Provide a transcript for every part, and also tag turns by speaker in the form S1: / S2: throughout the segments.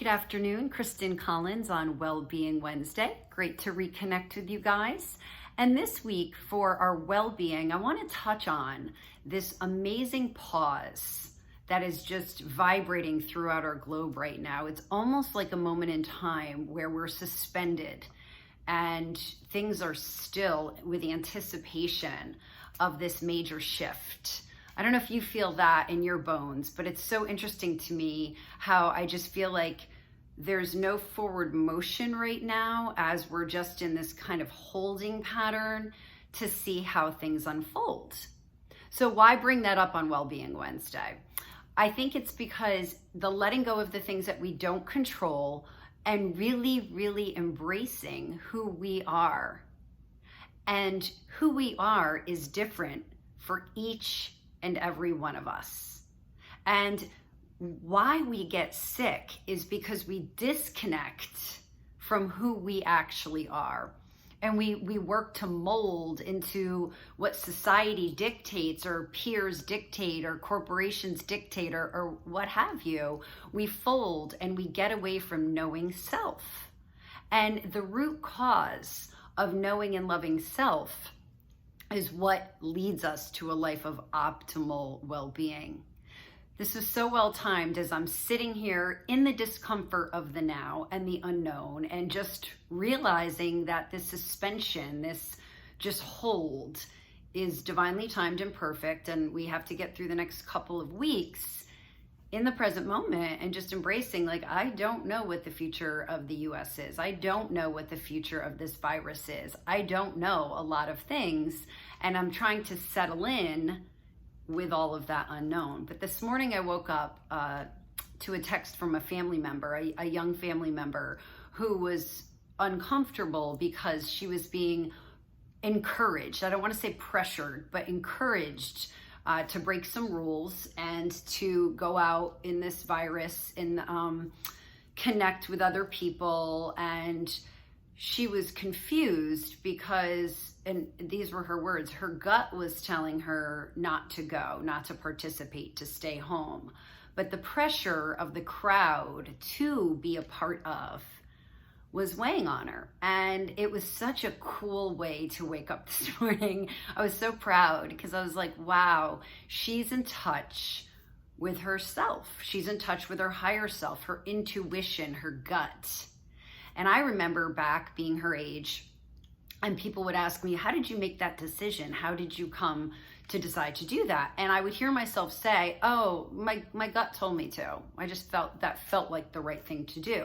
S1: Good afternoon, Kristen Collins on Wellbeing Wednesday. Great to reconnect with you guys. And this week for our well-being, I want to touch on this amazing pause that is just vibrating throughout our globe right now. It's almost like a moment in time where we're suspended and things are still with anticipation of this major shift. I don't know if you feel that in your bones, but it's so interesting to me how I just feel like there's no forward motion right now as we're just in this kind of holding pattern to see how things unfold. So why bring that up on Wellbeing Wednesday? I think it's because the letting go of the things that we don't control and really embracing who we are. And who we are is different for each and every one of us. And why we get sick is because we disconnect from who we actually are. And we work to mold into what society dictates or peers dictate or corporations dictate or what have you. We fold and we get away from knowing self. And the root cause of knowing and loving self is what leads us to a life of optimal well-being. This is so well timed as I'm sitting here in the discomfort of the now and the unknown and just realizing that this suspension, this just hold is divinely timed and perfect, and we have to get through the next couple of weeks in the present moment and just embracing, like, I don't know what the future of the US is. I don't know what the future of this virus is. I don't know a lot of things, and I'm trying to settle in with all of that unknown. But this morning I woke up to a text from a family member, a young family member who was uncomfortable because she was being encouraged. I don't want to say pressured, but encouraged to break some rules and to go out in this virus and connect with other people. And she was confused because, and these were her words, her gut was telling her not to go, not to participate, to stay home. But the pressure of the crowd to be a part of was weighing on her. And it was such a cool way to wake up this morning. I was so proud because I was like, wow, she's in touch with herself. She's in touch with her higher self, her intuition, her gut. And I remember back being her age, and people would ask me, how did you make that decision? How did you come to decide to do that? And I would hear myself say, oh, my gut told me to. I just felt like the right thing to do.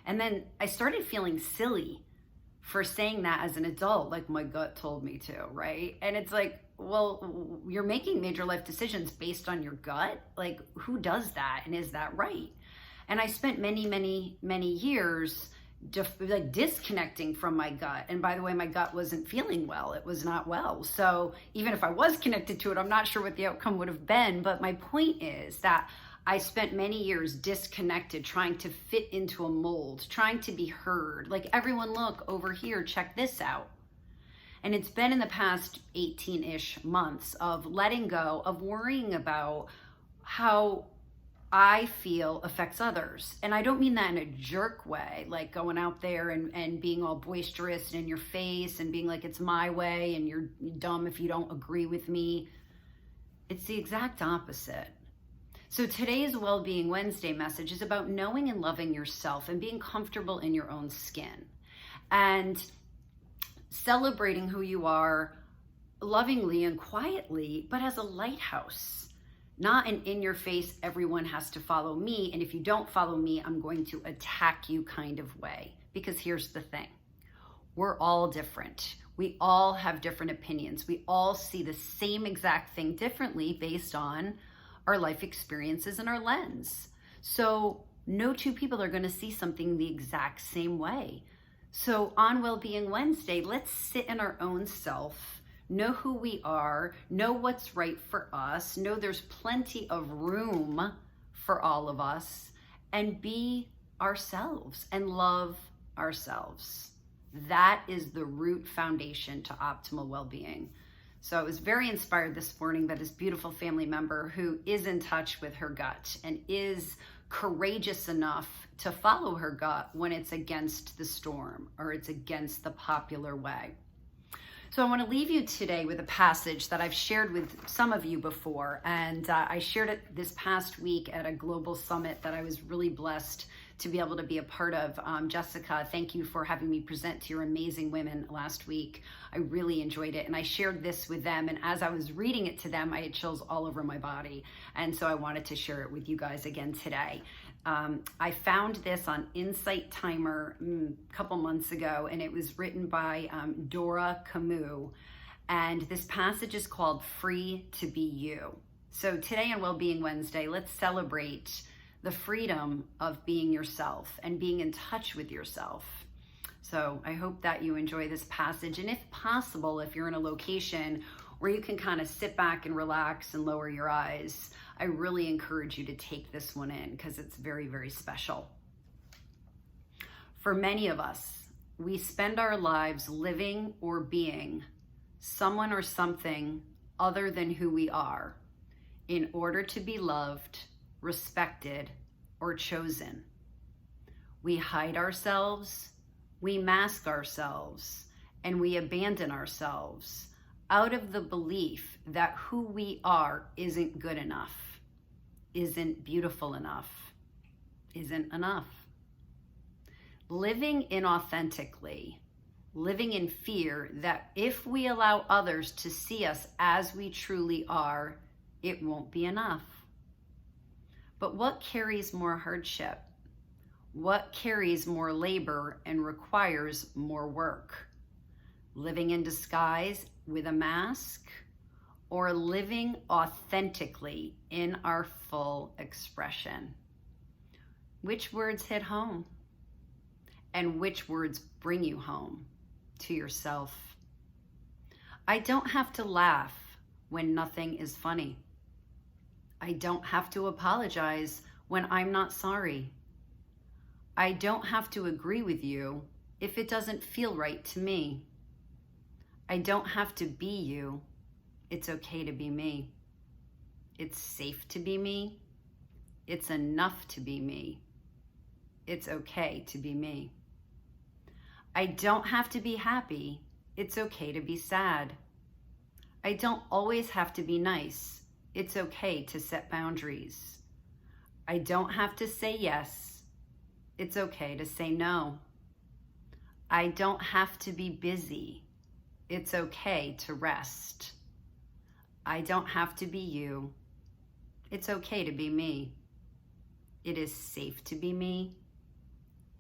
S1: And then I started feeling silly for saying that as an adult, like my gut told me to, right? And it's like, well, you're making major life decisions based on your gut. Like, who does that? And is that right? And I spent many years disconnecting from my gut. And by the way, my gut wasn't feeling well. It was not well. So even if I was connected to it, I'm not sure what the outcome would have been. But my point is that I spent many years disconnected, trying to fit into a mold, trying to be heard. Like, everyone, look over here, check this out. And it's been in the past 18-ish months of letting go, of worrying about how I feel affects others. And I don't mean that in a jerk way, like going out there and being all boisterous and in your face and being like, it's my way and you're dumb if you don't agree with me. It's the exact opposite. So today's Wellbeing Wednesday message is about knowing and loving yourself and being comfortable in your own skin and celebrating who you are lovingly and quietly, but as a lighthouse. Not an in-your-face, everyone has to follow me, and if you don't follow me, I'm going to attack you kind of way. Because here's the thing. We're all different. We all have different opinions. We all see the same exact thing differently based on our life experiences and our lens. So no two people are going to see something the exact same way. So on Wellbeing Wednesday, let's sit in our own self, know who we are, know what's right for us, know there's plenty of room for all of us, and be ourselves and love ourselves. That is the root foundation to optimal well-being. So I was very inspired this morning by this beautiful family member who is in touch with her gut and is courageous enough to follow her gut when it's against the storm or it's against the popular way. So I want to leave you today with a passage that I've shared with some of you before, and I shared it this past week at a global summit that I was really blessed to be able to be a part of. Jessica, thank you for having me present to your amazing women last week. I really enjoyed it, and I shared this with them, and as I was reading it to them, I had chills all over my body, and so I wanted to share it with you guys again today. I found this on Insight Timer a couple months ago, and it was written by Dora Kamau, and this passage is called Free to Be You. So today on Wellbeing Wednesday, let's celebrate the freedom of being yourself and being in touch with yourself. So I hope that you enjoy this passage, and if possible, if you're in a location where you can kind of sit back and relax and lower your eyes, I really encourage you to take this one in because it's very, very special. For many of us, we spend our lives living or being someone or something other than who we are in order to be loved, respected, or chosen. We hide ourselves, we mask ourselves, and we abandon ourselves out of the belief that who we are isn't good enough, isn't beautiful enough, isn't enough. Living inauthentically, living in fear that if we allow others to see us as we truly are, it won't be enough. But what carries more hardship? What carries more labor and requires more work? Living in disguise with a mask, or living authentically in our full expression? Which words hit home? And which words bring you home to yourself? I don't have to laugh when nothing is funny. I don't have to apologize when I'm not sorry. I don't have to agree with you if it doesn't feel right to me. I don't have to be you. It's okay to be me. It's safe to be me. It's enough to be me. It's okay to be me. I don't have to be happy. It's okay to be sad. I don't always have to be nice. It's okay to set boundaries. I don't have to say yes. It's okay to say no. I don't have to be busy. It's okay to rest. I don't have to be you. It's okay to be me. It is safe to be me.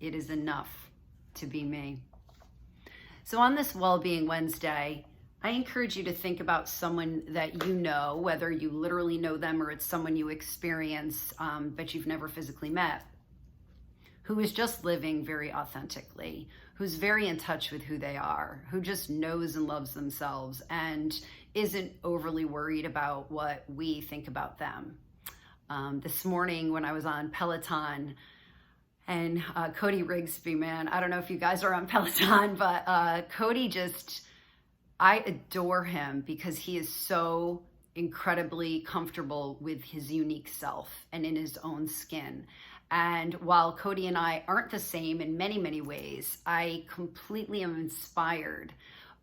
S1: It is enough to be me. So on this Wellbeing Wednesday, I encourage you to think about someone that you know, whether you literally know them or it's someone you experience but you've never physically met, who is just living very authentically, who's very in touch with who they are, who just knows and loves themselves and isn't overly worried about what we think about them. This morning when I was on Peloton, and Cody Rigsby, man, I don't know if you guys are on Peloton, but Cody I adore him because he is so incredibly comfortable with his unique self and in his own skin. And while Cody and I aren't the same in many, many ways, I completely am inspired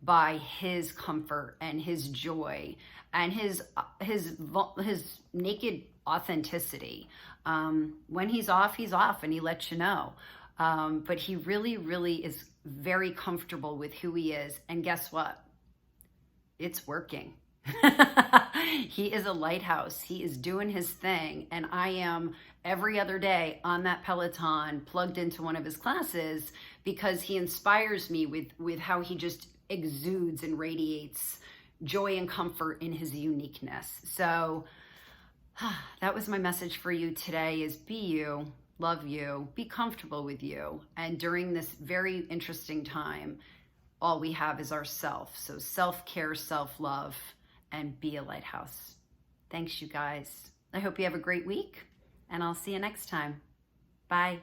S1: by his comfort and his joy and his naked authenticity. When he's off, and he lets you know. But he really, really is very comfortable with who he is. And guess what? It's working. He is a lighthouse. He is doing his thing. And I am every other day on that Peloton plugged into one of his classes because he inspires me with how he just exudes and radiates joy and comfort in his uniqueness. So that was my message for you today is be you, love you, be comfortable with you. And during this very interesting time, all we have is ourself. So self-care, self-love, and be a lighthouse. Thanks, you guys. I hope you have a great week, and I'll see you next time. Bye.